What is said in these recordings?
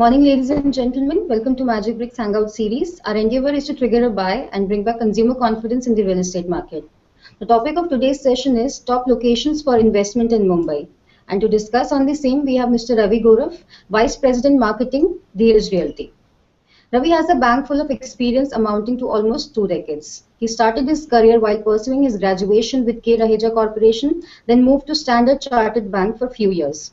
Morning, ladies and gentlemen. Welcome to Magic Bricks Hangout series. Our endeavor is to trigger a buy and bring back consumer confidence in the real estate market. The topic of today's session is top locations for investment in Mumbai. And to discuss on the same, we have Mr. Ravi Gurav, Vice President Marketing, Dheeraj Realty. Ravi has a bank full of experience amounting to almost 2 decades. He started his career while pursuing his graduation with K. Raheja Corporation, then moved to Standard Chartered Bank for a few years.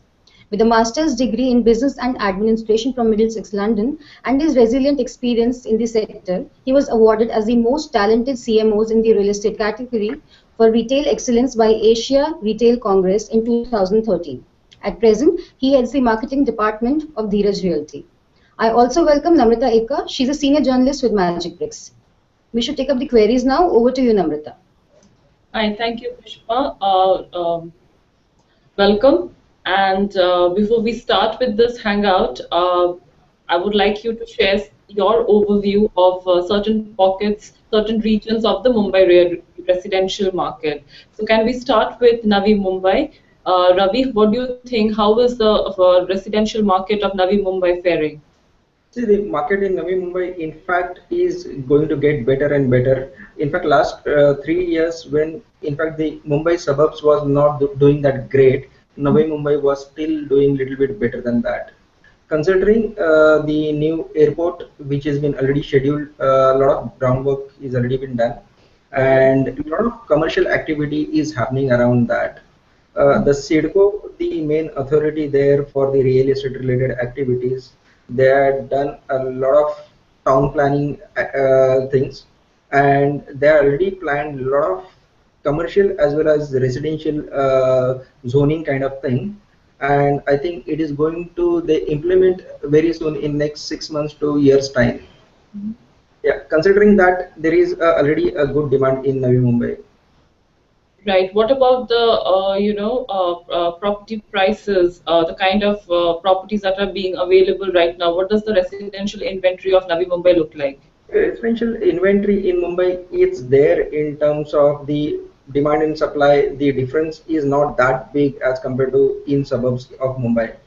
With a master's degree in business and administration from Middlesex, London, and his resilient experience in the sector, he was awarded as the most talented CMOs in the real estate category for retail excellence by Asia Retail Congress in 2013. At present, he heads the marketing department of Dheeraj Realty. I also welcome Namrata Eka. She's a senior journalist with Magic Bricks. We should take up the queries now. Over to you, Namrata. Hi, thank you, Pushpa. Welcome. And before we start with this hangout, I would like you to share your overview of certain pockets, certain regions of the Mumbai residential market. So can we start with Navi Mumbai? Ravi, what do you think? How is the residential market of Navi Mumbai faring? See, the market in Navi Mumbai, in fact, is going to get better and better. In fact, last 3 years, when in fact the Mumbai suburbs was not doing that great, Navi Mumbai was still doing a little bit better than that. Considering the new airport, which has been already scheduled, a lot of groundwork is already been done, and a lot of commercial activity is happening around that. The SIDCO, the main authority there for the real estate related activities, they had done a lot of town planning things, and they already planned a lot of commercial as well as residential zoning kind of thing. And I think it is going to they implement very soon in next 6 months to years time. Yeah, considering that there is already a good demand in Navi Mumbai. Right. What about the property prices, the kind of properties that are being available right now? What does the residential inventory of Navi Mumbai look like? Residential inventory in Mumbai is there in terms of the demand and supply. The difference is not that big as compared to in suburbs of Mumbai.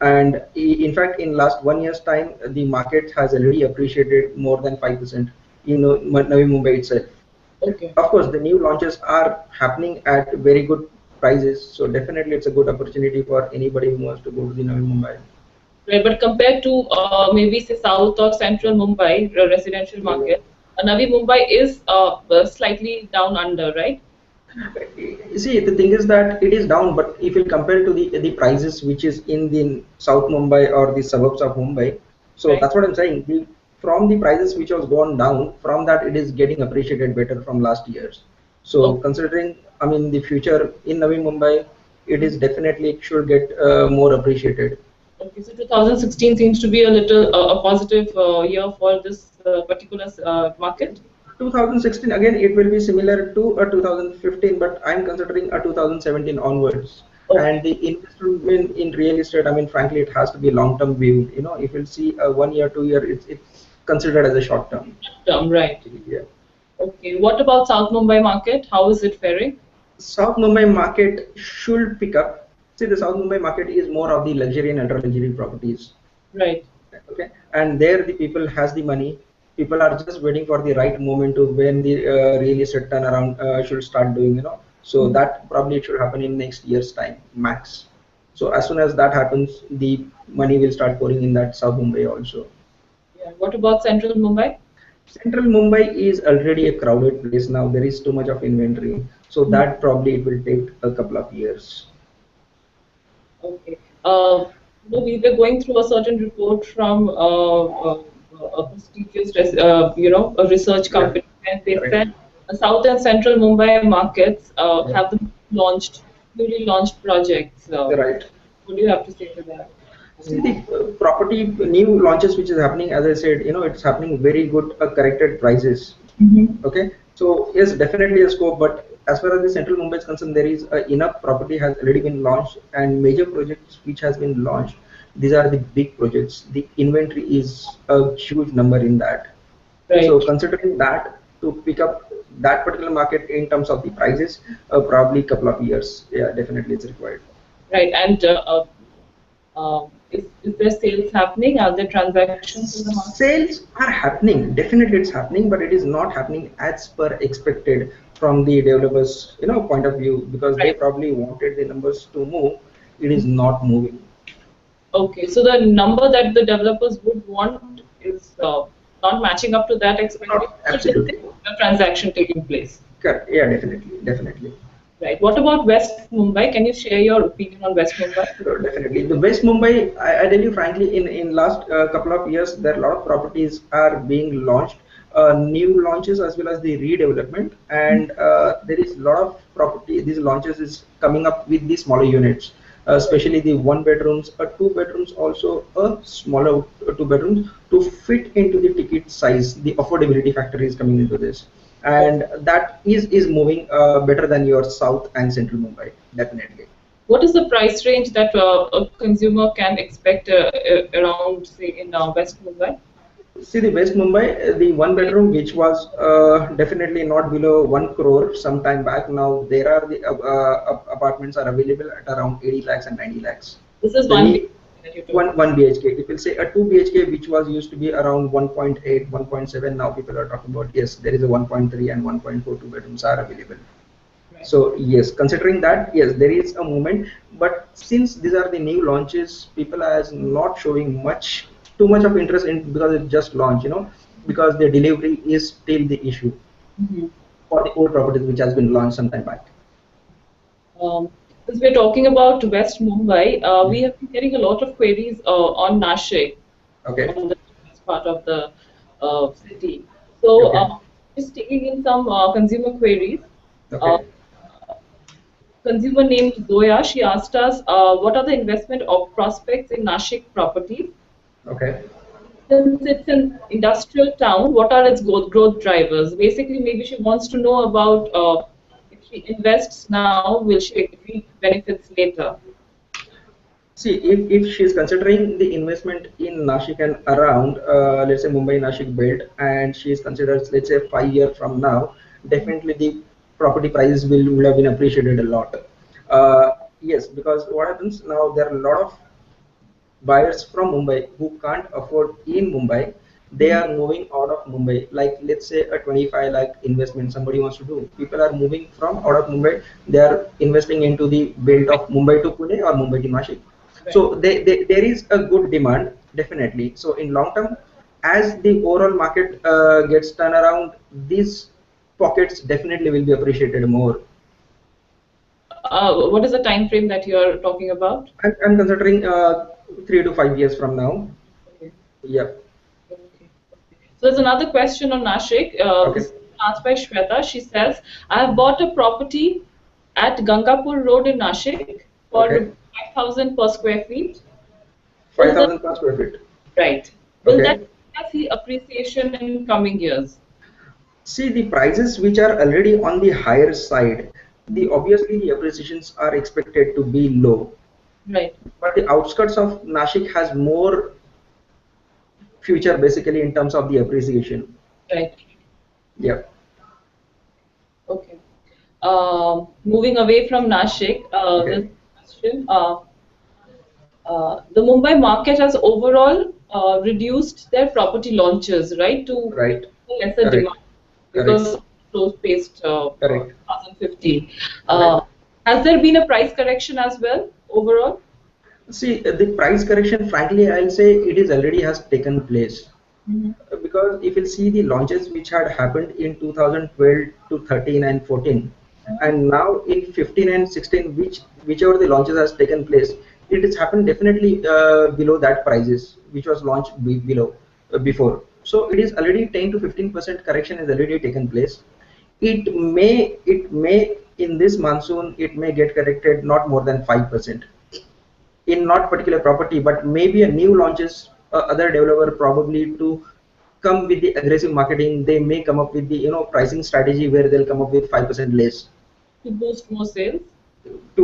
And in fact, in last 1 year's time, the market has already appreciated more than 5% in Navi Mumbai itself. Okay. Of course, the new launches are happening at very good prices, so definitely it's a good opportunity for anybody who wants to go to the Navi Mumbai. Right, but compared to maybe say South or Central Mumbai residential market, Navi Mumbai is slightly down under, right? You see, the thing is that it is down, but if you compare to the prices which is in the South Mumbai or the suburbs of Mumbai, so Right. that's what I'm saying. From the prices which was gone down, from that it is getting appreciated better from last years. So considering, I mean, the future in Navi Mumbai, it is definitely it should get more appreciated. Okay, so 2016 seems to be a little a positive year for this particular market. 2016 again, it will be similar to a 2015, but I'm considering a 2017 onwards. Okay. And the investment in real estate, I mean, frankly, it has to be long-term view. You know, if you'll see a 1 year, 2 year, it's considered as a short term. Term, right. Yeah. Okay, what about South Mumbai market? How is it faring? South Mumbai market should pick up. See, the South Mumbai market is more of the luxury and ultra luxury properties. Right. Okay, and there the people has the money. People are just waiting for the right moment to when the real estate turnaround should start doing. You know, so that probably should happen in next year's time max. So as soon as that happens, the money will start pouring in that South Mumbai also. Yeah. What about Central Mumbai? Central Mumbai is already a crowded place now. There is too much of inventory, so that probably it will take a couple of years. Okay. We were going through a certain report from a prestigious, a research company, and they said the South and Central Mumbai markets have the newly launched projects. Right. What do you have to say to that? See, the property new launches which is happening, as I said, you know, it's happening very good corrected prices. Okay, so yes, definitely a scope, but as far as the Central Mumbai is concerned, there is enough property has already been launched, and major projects which has been launched. These are the big projects. The inventory is a huge number in that. Right. So considering that, to pick up that particular market in terms of the prices, probably a couple of years. Yeah, definitely it's required. Right, and Is there sales happening? Are there transactions in the market? Sales are happening, definitely it's happening, but it is not happening as per expected from the developers, point of view, because they Right. probably wanted the numbers to move. It is not moving. Okay, so the number that the developers would want is not matching up to that expectation, Not but there is absolutely. a transaction taking place. Correct. Yeah, definitely, definitely. Right. What about West Mumbai? Can you share your opinion on West Mumbai? Sure, definitely. The West Mumbai, I tell you frankly, in last couple of years, there are a lot of properties are being launched, new launches as well as the redevelopment, and there is a lot of property. These launches is coming up with the smaller units, especially the one bedrooms, two bedrooms, also a smaller two bedrooms to fit into the ticket size. The affordability factor is coming into this, and that is moving better than your South and Central Mumbai, definitely. What is the price range that a consumer can expect around, say, in West Mumbai? See the West Mumbai, the one bedroom which was definitely not below 1 crore some time back. Now there are the apartments are available at around 80 lakhs and 90 lakhs. This is The one new BHK that you told. one BHK. If you say a 2 BHK which was used to be around 1.8, 1.7, now people are talking about yes, there is a 1.3 and 1.42 bedrooms are available. Right. So yes, considering that, yes, there is a movement, but since these are the new launches, people are not showing too much of interest in because it just launched, because the delivery is still the issue Mhm. for the old properties which has been launched some time back. Since we're talking about West Mumbai, we have been getting a lot of queries on Nashik, Okay, on the west part of the city. So, okay, just taking in some consumer queries. Uh, okay, Consumer named Zoya, she asked us, what are the investment prospects in Nashik properties? okay. Since it's an industrial town, what are its growth drivers? Basically, maybe she wants to know about if she invests now, will she reap benefits later? See, if she's considering the investment in Nashik and around, let's say Mumbai Nashik belt, and she's considered, let's say 5 years from now, definitely the property prices will have been appreciated a lot. Yes, because what happens now, there are a lot of buyers from Mumbai who can't afford in Mumbai. They Mhm. are moving out of Mumbai. Like let's say a 25 lakh investment somebody wants to do. People are moving from out of Mumbai. They are investing into the belt Right, of Mumbai to Pune or Mumbai to Nashik. right. So there is a good demand definitely. So in long term, as the overall market gets turned around, these pockets definitely will be appreciated more. What is the time frame that you're talking about? I'm considering 3 to 5 years from now. Okay. Yeah. Okay. So there's another question on Nashik. This Okay. is asked by Shweta. She says, I have bought a property at Gangapur Road in Nashik for Okay. 5,000 per square feet. Will the 5,000 per square feet. right? Will that Okay. see appreciation in coming years? See the prices which are already on the higher side, the obviously the appreciations are expected to be low. Right, But the outskirts of Nashik has more future basically in terms of the appreciation. right. Yeah. Okay. Moving away from Nashik, there's Okay. a question. The Mumbai market has overall reduced their property launches, right, to Right. lesser Correct. demand Correct. because of close-paced Correct. 2015. Correct. Has there been a price correction as well overall? See the price correction, frankly, I'll say it is already has taken place. Mhm. Because if you see the launches which had happened in 2012 to 13 and 14, and now in 15 and 16, whichever the launches has taken place, it has happened definitely below that prices which was launched below before. So it is already 10 to 15% correction has already taken place. It may in this monsoon it may get corrected not more than 5% in not particular property, but maybe a new launches other developer probably to come with the aggressive marketing. They may come up with the pricing strategy where they'll come up with 5% less To boost more sales? to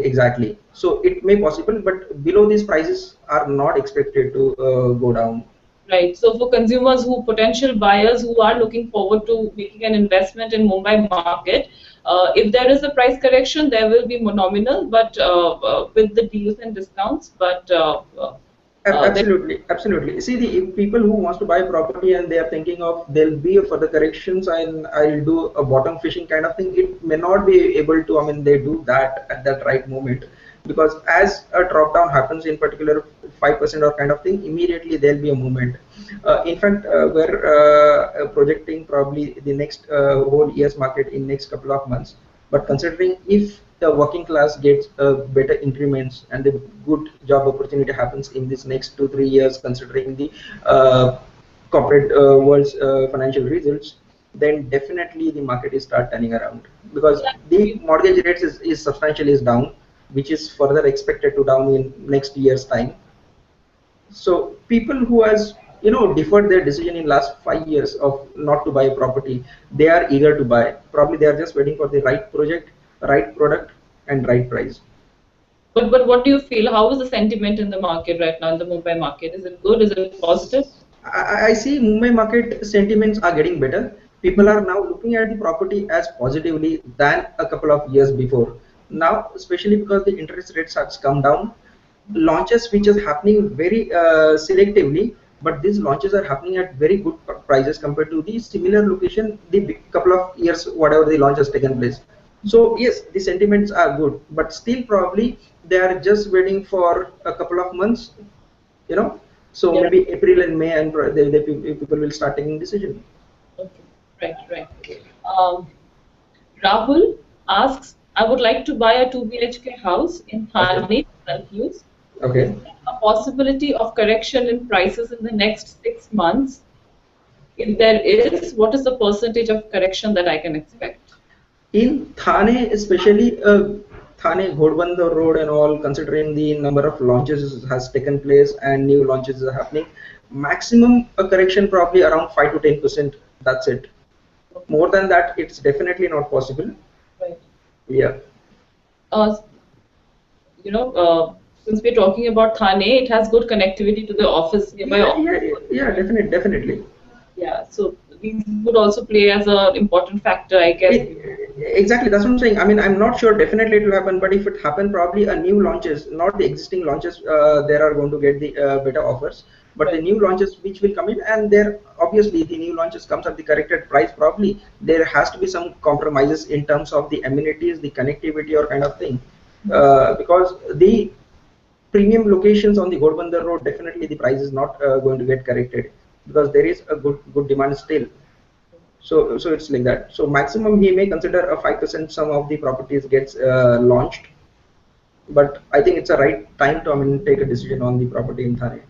exactly. So it may possible, but below these prices are not expected to go down. Right. So for consumers who potential buyers who are looking forward to making an investment in Mumbai market, if there is a price correction, there will be nominal, but with the deals and discounts. But there, Absolutely, absolutely. See, the people who wants to buy property and they are thinking of there'll be further corrections and I'll do a bottom fishing kind of thing. It may not be able to. I mean, they do that at that right moment because as a drop down happens in particular 5% or kind of thing, immediately there'll be a movement. In fact, we're projecting probably the next whole year's market in next couple of months. But considering if the working class gets better increments and the good job opportunity happens in this next 2 3 years, considering the corporate world's financial results, then definitely the market is start turning around because the mortgage rates is substantially is down, which is further expected to down in next year's time. So people who has deferred their decision in last 5 years of not to buy a property, they are eager to buy. Probably they are just waiting for the right project, right product, and right price. but what do you feel? How is the sentiment in the market right now in the Mumbai market? Is it good? Is it positive? I see Mumbai market sentiments are getting better. People are now looking at the property as positively than a couple of years before. Now, especially because the interest rates have come down, launches which is happening very selectively, but these launches are happening at very good prices compared to the similar location the couple of years whatever the launch has taken place. So yes, the sentiments are good, but still probably they are just waiting for a couple of months, you know so Yeah. maybe April and May, and people will start taking decision. Okay. Right. Right. Um, Rahul asks, I would like to buy a 2 BHK house in Okay. Thane, confused. Is Okay. there a possibility of correction in prices in the next 6 months? If there is, what is the percentage of correction that I can expect? In Thane, especially Thane Ghodbandar Road and all, considering the number of launches has taken place and new launches are happening, maximum a correction probably around 5 to 10%. That's it. Okay. More than that, it's definitely not possible. Right. Yeah. Uh, since we're talking about Thane, it has good connectivity to the office nearby. Yeah, definitely. Yeah, so these would also play as an important factor, I guess. Exactly, that's what I'm saying. I mean, I'm not sure definitely it will happen, but if it happen, probably a new launches, not the existing launches, there are going to get the better offers, but the Right. new launches which will come in, and there obviously the new launches comes at the corrected price. Probably there has to be some compromises in terms of the amenities, the connectivity, or kind of thing, because the premium locations on the Ghodbandar Road, definitely the price is not going to get corrected because there is a good demand still. So it's like that. So maximum he may consider a 5% some of the properties gets launched, but I think it's a right time to take a decision on the property in Thane.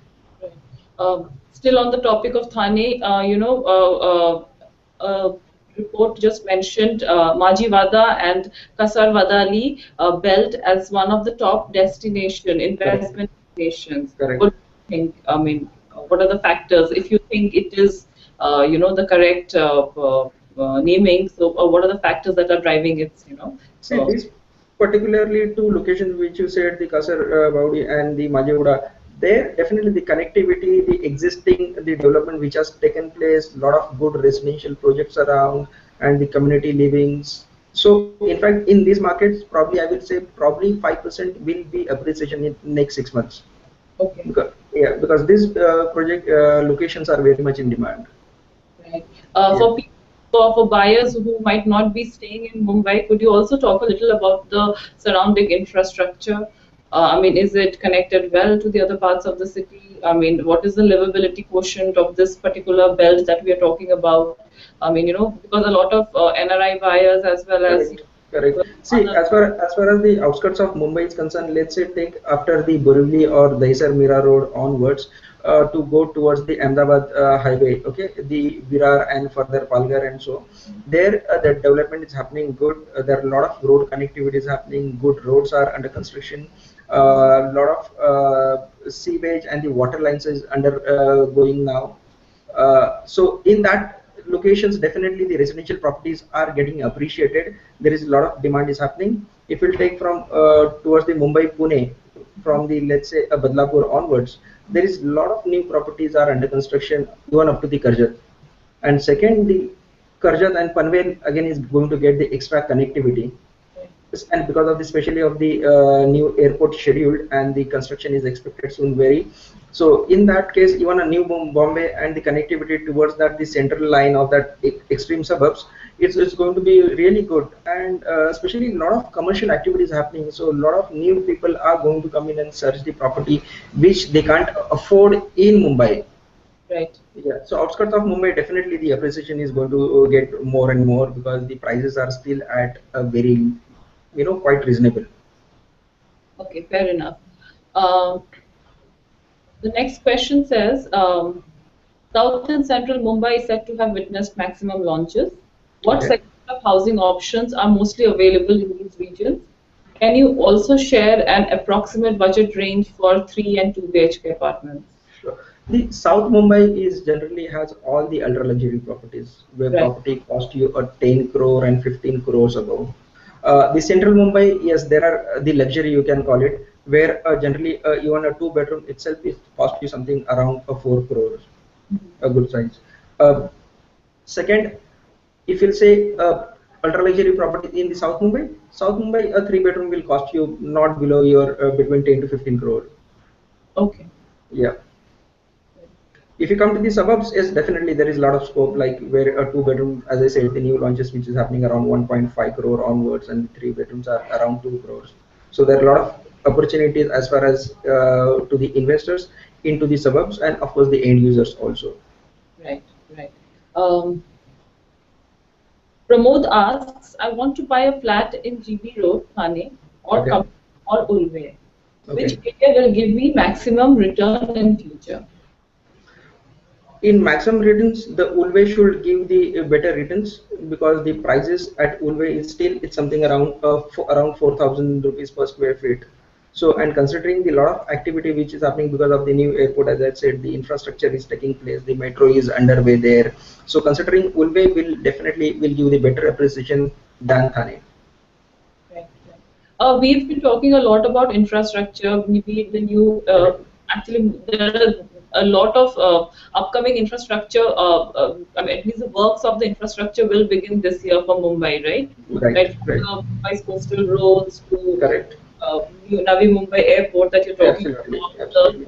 Right. Still on the topic of Thane, report just mentioned Majivada and Kasarwadali belt as one of the top Correct. investment destinations. Correct. What do you think? I mean, what are the factors? If you think it is, the correct naming, so what are the factors that are driving its. See, these particularly two locations which you said, the Kasar Baudi and the Majevuda, there definitely the connectivity, the existing, the development which has taken place, lot of good residential projects around, and the community livings. So, in fact, in these markets, probably I will say probably 5% will be appreciation in next 6 months. Okay. Because these project locations are very much in demand. Right. Yeah. For buyers who might not be staying in Mumbai, could you also talk a little about the surrounding infrastructure? I mean, is it connected well to the other parts of the city? I mean, what is the livability quotient of this particular belt that we are talking about? I mean, because a lot of NRI buyers as well as Correct, correct. See, other. as far as the outskirts of Mumbai is concerned, let's say take after the Borivali or Dahisar Mira Road onwards to go towards the Ahmedabad highway. Okay, the Virar and further Palghar and so. There, the development is happening good. There are a lot of road connectivity is happening. Good roads are under construction. A lot of sewage and the water lines is under going now. So in that locations, definitely the residential properties are getting appreciated. There is a lot of demand is happening. If we'll take from towards the Mumbai Pune, from the, let's say, Badlapur onwards, there is a lot of new properties are under construction even up to the Karjat. And second, the Karjat and Panvel again is going to get the extra connectivity, and because of the especially of the new airport scheduled and the construction is expected soon very. So in that case, even a new Bombay and the connectivity towards that the central line of that extreme suburbs, it's going to be really good, and especially a lot of commercial activities happening. So a lot of new people are going to come in and search the property which they can't afford in Mumbai. Right. Yeah, so outskirts of Mumbai, definitely the appreciation is going to get more and more because the prices are still at a very, quite reasonable. Okay, fair enough. Um, the next question says, South and Central Mumbai is said to have witnessed maximum launches. What Okay. segment of housing options are mostly available in these regions? Can you also share an approximate budget range for 3 and 2 BHK apartments? Sure. The South Mumbai is generally has all the ultra luxury properties where Right. property cost you a 10 crore and 15 crores above. The Central Mumbai, yes, there are the luxury you can call it, where generally even a two-bedroom itself is cost you something around a 4 crores, a good size. Uh, Second, if you'll say ultra luxury property in the South Mumbai, a three-bedroom will cost you not below your between 10 to 15 crore. Okay. Yeah. If you come to the suburbs, yes, definitely there is a lot of scope, like where a two-bedroom, as I said, the new launches which is happening around 1.5 crore onwards, and the three bedrooms are around 2 crores. So there are a lot of opportunities as far as to the investors into the suburbs, and of course the end users also. Right, right. Um, Pramod asks, I want to buy a flat in GB Road, Thane, or Okay. or Ulve. Which Okay. area will give me maximum return in future? In maximum returns, the Ulve should give the better returns because the prices at Ulve is still it's something around around 4,000 rupees per square feet. So, and considering the lot of activity which is happening because of the new airport, as I said, the infrastructure is taking place, the metro is underway there. So, considering Ulve will definitely will give the better appreciation than Thane. Right, right. We've been talking a lot about infrastructure, maybe the new, Correct. actually, there are a lot of upcoming infrastructure, I mean, at least the works of the infrastructure will begin this year for Mumbai, right? Right. Right, Right. from Mumbai's coastal roads to Correct. new Navi Mumbai airport that you're talking Absolutely. about, the Absolutely.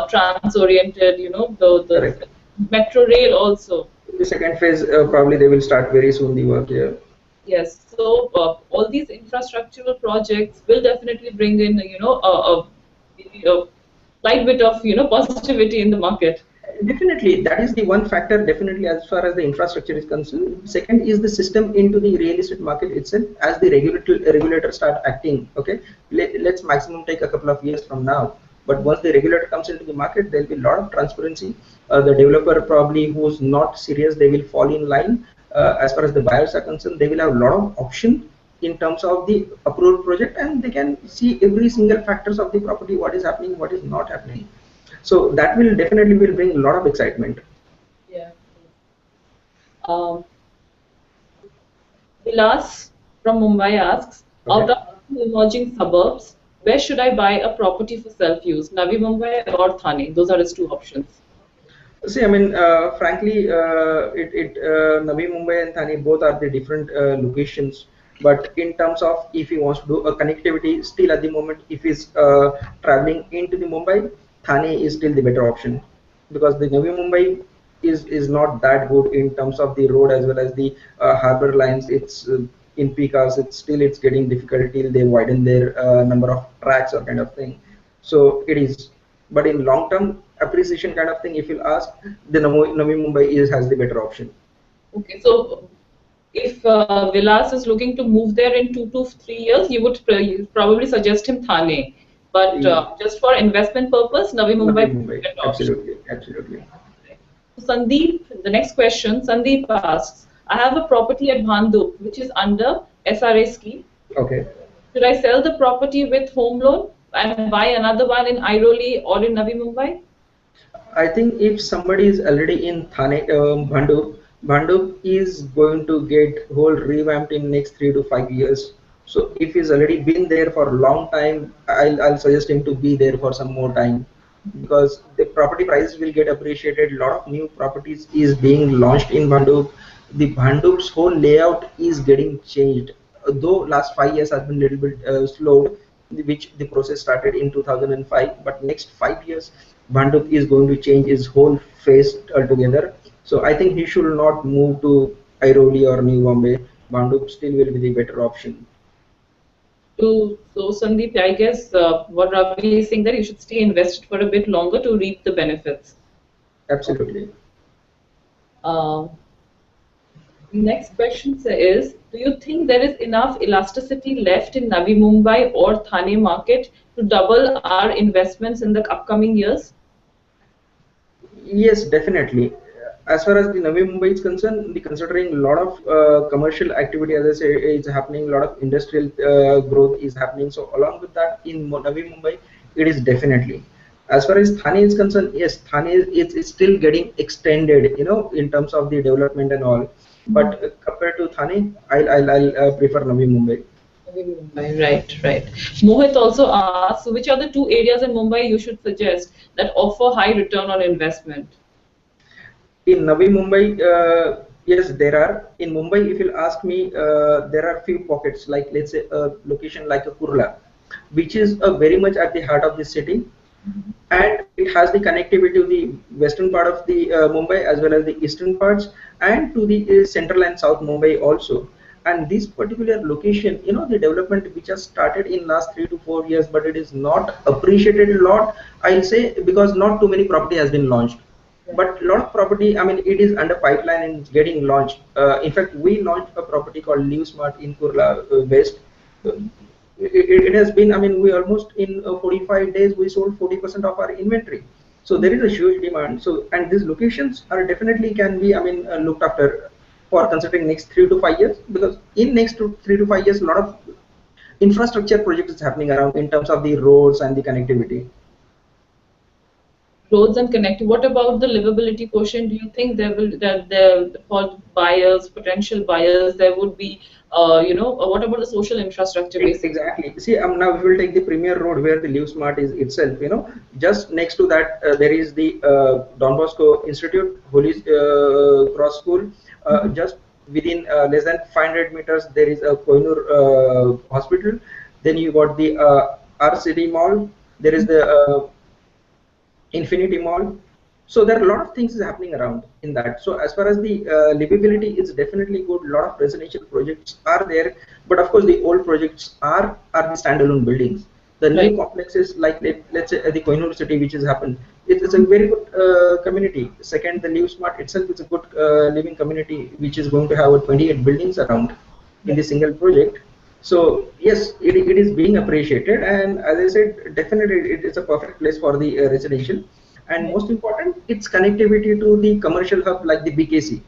trans-oriented, the Correct. metro rail also. The second phase, probably they will start very soon the work here. Yes, so all these infrastructural projects will definitely bring in, a light bit of, positivity in the market. Definitely, that is the one factor. Definitely, as far as the infrastructure is concerned. Second is the system into the real estate market itself. As the regulator start acting, okay, let's maximum take a couple of years from now. But once the regulator comes into the market, there will be a lot of transparency. The developer probably who's not serious, they will fall in line. As far as the buyers are concerned, they will have a lot of option in terms of the approved project, and they can see every single factors of the property, what is happening, what is not happening. So that will definitely will bring a lot of excitement. Yeah. Um, Vilas from Mumbai asks, out Okay. of the emerging suburbs, where should I buy a property for self-use? Navi Mumbai or Thane? Those are his two options. See, I mean, frankly, Navi Mumbai and Thane both are the different locations. But in terms of if he wants to do a connectivity, still at the moment, if he's traveling into the Mumbai, Thane is still the better option because the Navi Mumbai is not that good in terms of the road as well as the harbor lines. It's in peak hours, it's getting difficult till they widen their number of tracks or kind of thing. So it is, but in long term appreciation kind of thing, if you'll ask, the Navi Mumbai is has the better option. Okay, so if Vilas is looking to move there in 2 to 3 years, you probably suggest him Thane. But The just for investment purpose, Navi Navi Mumbai is Mumbai, a better option. absolutely, absolutely. So Sandeep, the next question, Sandeep asks, I have a property at Bhandup which is under SRA scheme. Okay. Should I sell the property with home loan and buy another one in Airoli or in Navi Mumbai? I think if somebody is already in Thane, Bhandup is going to get whole revamped in next 3 to 5 years. So if he's already been there for a long time, I'll suggest him to be there for some more time, because the property prices will get appreciated. A lot of new properties is being launched in Bhandup. The Bhandup's whole layout is getting changed. Though last 5 years has been a little bit slowed, which the process started in 2005. But next 5 years, Bhandup is going to change its whole face altogether. So I think he should not move to Airoli or New Bombay. Bhandup still will be the better option. So Sandeep, I guess what Ravi is saying that you should stay invested for a bit longer to reap the benefits. Absolutely. Uh, Next question is, do you think there is enough elasticity left in Navi Mumbai or Thane market to double our investments in the upcoming years? Yes, definitely. As far as the Navi Mumbai is concerned, considering a lot of commercial activity, as I say, is happening, a lot of industrial growth is happening. So along with that, in Navi Mumbai, it is definitely. As far as Thane is concerned, yes, Thane is still getting extended, in terms of the development and all. But compared to Thane, I'll prefer Navi Mumbai. Navi Mumbai, right, right. Mohit also asks, so which are the two areas in Mumbai you should suggest that offer high return on investment? In Navi Mumbai, yes, there are. In Mumbai, if you'll ask me, there are few pockets, like let's say a location like a Kurla, which is very much at the heart of the city, and it has the connectivity to the western part of the Mumbai as well as the eastern parts, and to the central and south Mumbai also. And this particular location, the development which has started in last 3 to 4 years, but it is not appreciated a lot, I'll say, because not too many property has been launched. But a lot of property, I mean, it is under pipeline and it's getting launched. In fact, we launched a property called Live Smart in Kurla West. Uh, it has been, I mean, we almost in 45 days we sold 40% of our inventory. So there is a huge demand. So, and these locations are definitely can be, I mean, looked after for considering next 3 to 5 years, because in next 3 to 5 years, a lot of infrastructure projects is happening around in terms of the roads and the connectivity. Roads and connectivity. What about the livability quotient? Do you think there for buyers, potential buyers, there would be, what about the social infrastructure basically? Exactly. See, now we will take the Premier Road where the Live Smart is itself. Just next to that there is the Don Bosco Institute, Holy Cross School. Just within less than 500 meters there is a Koinur hospital. Then you got the R City Mall. There is the Infinity Mall. So there are a lot of things happening around in that. So as far as the livability is definitely good. A lot of residential projects are there, but of course the old projects are the standalone buildings. The new complexes, like let's say the Koinur city, which has happened, it's a very good community. Second, the Live Smart itself is a good living community, which is going to have 28 buildings around in the single project. So yes, it is being appreciated, and as I said, definitely it is a perfect place for the residential. And most important, its connectivity to the commercial hub like the BKC.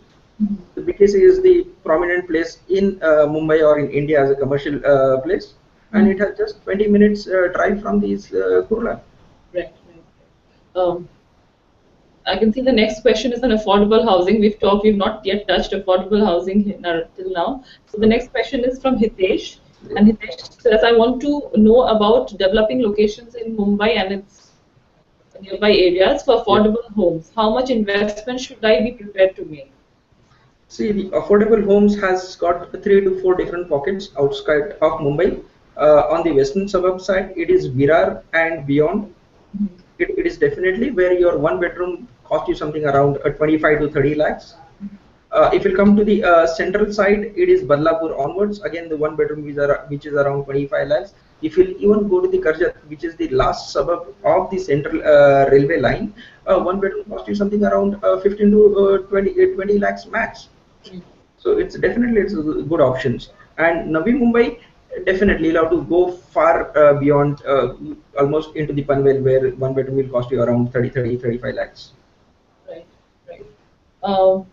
The BKC is the prominent place in Mumbai or in India as a commercial place, and it has just 20 minutes drive from these Kurla. Right. Um, I can see the next question is on affordable housing. We've not yet touched affordable housing till now. So the next question is from Hitesh. And Hitesh says, I want to know about developing locations in Mumbai and its nearby areas for affordable homes. How much investment should I be prepared to make? See, the affordable homes has got 3 to 4 different pockets outside of Mumbai. On the western suburb side, it is Virar and beyond. It is definitely where your one bedroom cost you something around 25 to 30 lakhs. If you come to the central side, it is Badlapur onwards. Again, the one bedroom which is around 25 lakhs. If you even go to the Karjat, which is the last suburb of the central railway line, one bedroom cost you something around 15 to 20 lakhs max. So it's good options. And Navi Mumbai definitely allowed to go far beyond almost into the Panvel, where one bedroom will cost you around 35 lakhs. Right, right. Um,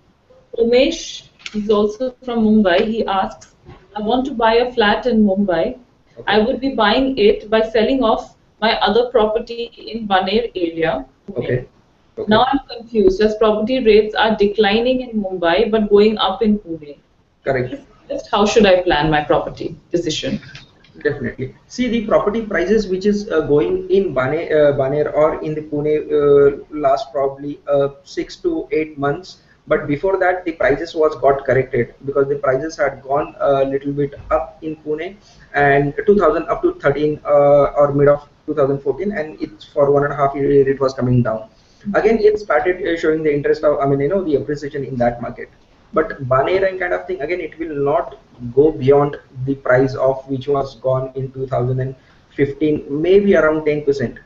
Umesh is also from Mumbai. He asks, I want to buy a flat in Mumbai. I Okay. would be buying it by selling off my other property in Baner area. Okay. Okay. Now I'm confused as property rates are declining in Mumbai but going up in Pune. Correct. Please suggest how should I plan my property decision? Definitely. See the property prices which is going in Baner or in the Pune last probably 6 to 8 months. But before that, the prices was got corrected because the prices had gone a little bit up in Pune and 2000 up to 13 or mid of 2014, and it's for 1.5 year it was coming down. Again, it started showing the interest of, I mean, the appreciation in that market. But Baner and kind of thing, again, it will not go beyond the price of which was gone in 2015, maybe around 10%.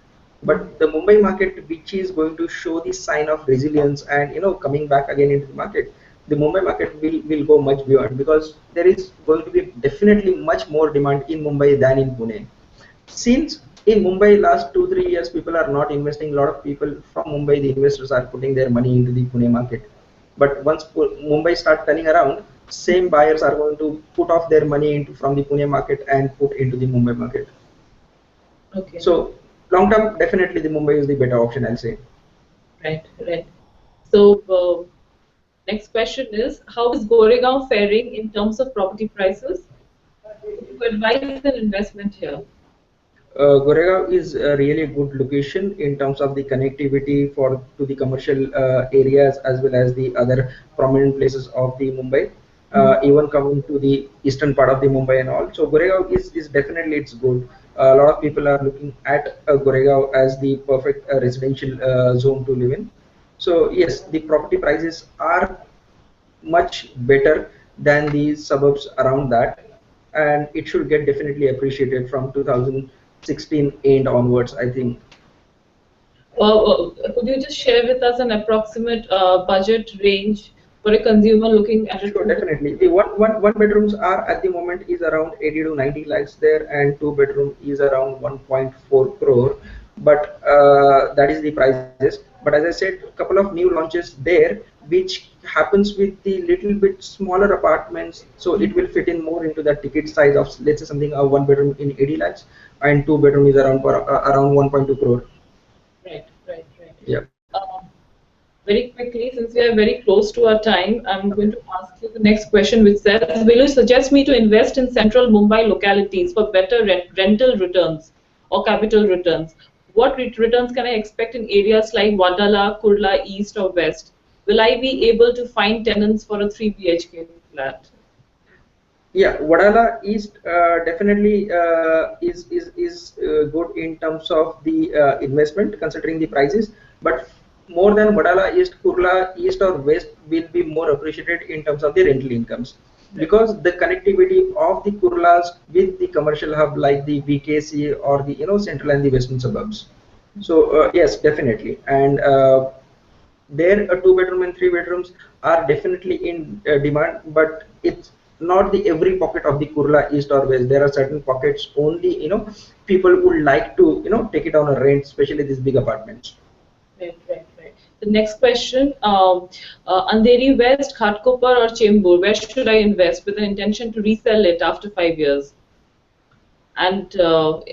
But the Mumbai market, which is going to show the sign of resilience and coming back again into the market, the Mumbai market will go much beyond because there is going to be definitely much more demand in Mumbai than in Pune. Since in Mumbai last 2 3 years people are not investing, a lot of people from Mumbai, the investors are putting their money into the Pune market. But once Mumbai start turning around, same buyers are going to put off their money into from the Pune market and put into the Mumbai market. Okay. So long term, definitely the Mumbai is the better option, I'll say. Right, right. So next question is, how is Goregaon faring in terms of property prices? Would you advise an investment here? Goregaon is a really good location in terms of the connectivity for to the commercial areas as well as the other prominent places of the Mumbai. Even coming to the eastern part of the Mumbai and all. So Goregaon is definitely it's good. A lot of people are looking at Goregaon as the perfect residential zone to live in. So yes, the property prices are much better than the suburbs around that, and it should get definitely appreciated from 2016 and onwards, I think. Could you just share with us an approximate budget range for a consumer looking at it? Sure, definitely. The one bedrooms are at the moment is around 80 to 90 lakhs there, and two bedroom is around 1.4 crore. But that is the prices. But as I said, a couple of new launches there, which happens with the little bit smaller apartments, so it will fit in more into the ticket size of, let's say, something a one bedroom in 80 lakhs, and two bedroom is around 1.2 crore. Right, right, right. Yeah. Very quickly, since we are very close to our time, I'm going to ask you the next question, which says, will you suggest me to invest in central Mumbai localities for better rental returns or capital returns? What returns can I expect in areas like Wadala, Kurla, East or West? Will I be able to find tenants for a 3 BHK flat? Yeah, Wadala East definitely is good in terms of the investment, considering the prices. But more than Wadala East, Kurla East or West will be more appreciated in terms of the rental incomes, because the connectivity of the Kurlas with the commercial hub like the VKC or the central and the western suburbs. So yes, definitely, and there two bedroom and three bedrooms are definitely in demand, but it's not the every pocket of the Kurla East or West. There are certain pockets only people would like to take it on a rent, especially these big apartments. Right, right, right. The next question, Andheri West, Ghatkopar or Chembur, where should I invest with an intention to resell it after 5 years? And the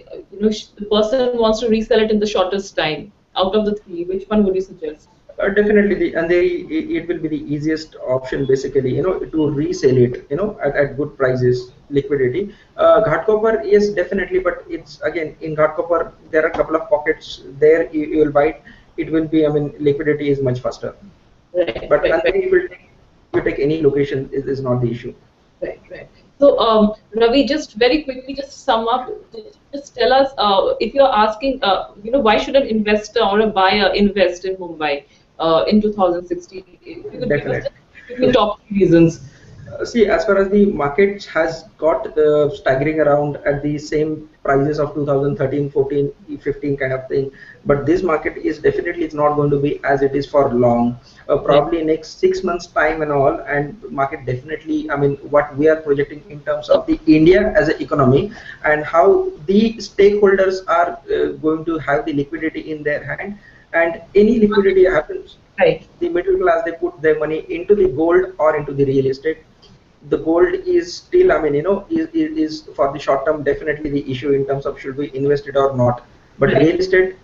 person wants to resell it in the shortest time. Out of the three, which one would you suggest? Definitely, it will be the easiest option basically, to resell it, at good prices, liquidity. Ghatkopar, yes, definitely, but it's again in Ghatkopar there are a couple of pockets there. You will buy it. It will be, I mean, liquidity is much faster. Right, But right, right. you take any location is not the issue. Right, right. So, Ravi, just very quickly, just sum up. Just tell us if you're asking, why should an investor or a buyer invest in Mumbai in 2016? If you could give us Definitely. the top three reasons. See, as far as the market has got staggering around at the same prices of 2013, 14, 15 kind of thing, but this market is definitely it's not going to be as it is for long. Probably next 6 months time and all, and market definitely. I mean, what we are projecting in terms of the India as an economy and how the stakeholders are going to have the liquidity in their hand, and any liquidity happens. Right. The middle class, they put their money into the gold or into the real estate. The gold is still, I mean, is for the short term definitely the issue in terms of should we invest it or not. But real estate,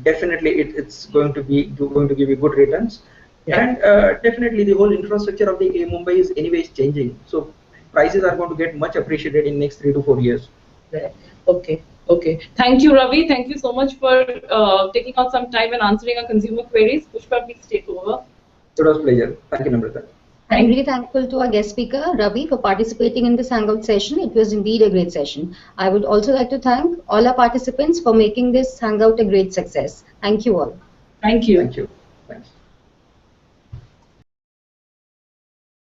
definitely it's going to give you good returns. Yeah. And definitely the whole infrastructure of the Mumbai is anyways changing. So prices are going to get much appreciated in next 3 to 4 years. Right. Okay. Okay. Thank you, Ravi. Thank you so much for taking out some time and answering our consumer queries. Pushpa, please take over. It was a pleasure. Thank you, Namrata. I'm Thank really thankful to our guest speaker, Ravi, for participating in this Hangout session. It was indeed a great session. I would also like to thank all our participants for making this Hangout a great success. Thank you all. Thank you. Thank you. Thanks.